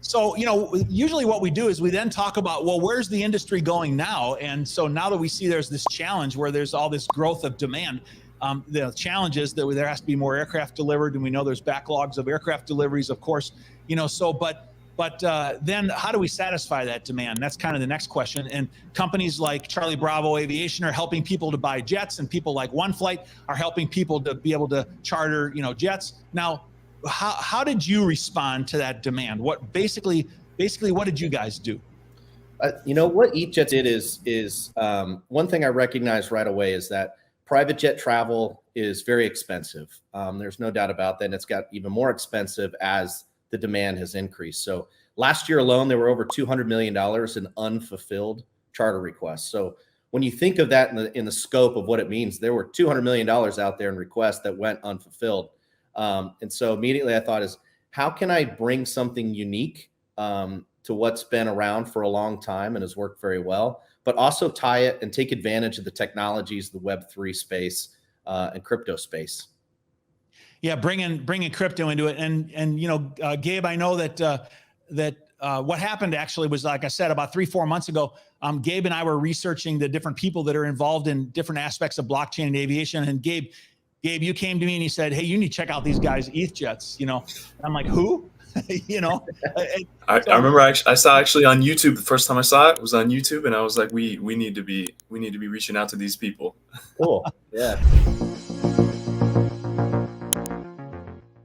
So, usually what we do is we then talk about, well, where's the industry going now? And so now that we see there's this challenge where there's all this growth of demand, the challenge is that there has to be more aircraft delivered, and we know there's backlogs of aircraft deliveries, of course, but then how do we satisfy that demand? That's kind of the next question. And companies like Charlie Bravo Aviation are helping people to buy jets, and people like One Flight are helping people to be able to charter, jets. Now, how did you respond to that demand? What basically, what did you guys do? What EatJet did is one thing I recognized right away is that private jet travel is very expensive. There's no doubt about that. And it's got even more expensive as the demand has increased. So last year alone, there were over $200 million in unfulfilled charter requests. So when you think of that in the scope of what it means, there were $200 million out there in requests that went unfulfilled. And so immediately I thought is, how can I bring something unique to what's been around for a long time and has worked very well, but also tie it and take advantage of the technologies, the Web3 space and crypto space. Yeah, bringing crypto into it, and Gabe, I know that what happened actually was, like I said, about 3-4 months ago. Gabe and I were researching the different people that are involved in different aspects of blockchain and aviation. And Gabe, you came to me and you said, "Hey, you need to check out these guys, ETHJets." And I'm like, "Who?" I remember I saw actually on YouTube, the first time I saw it was on YouTube, and I was like, we need to be reaching out to these people. Cool. Yeah.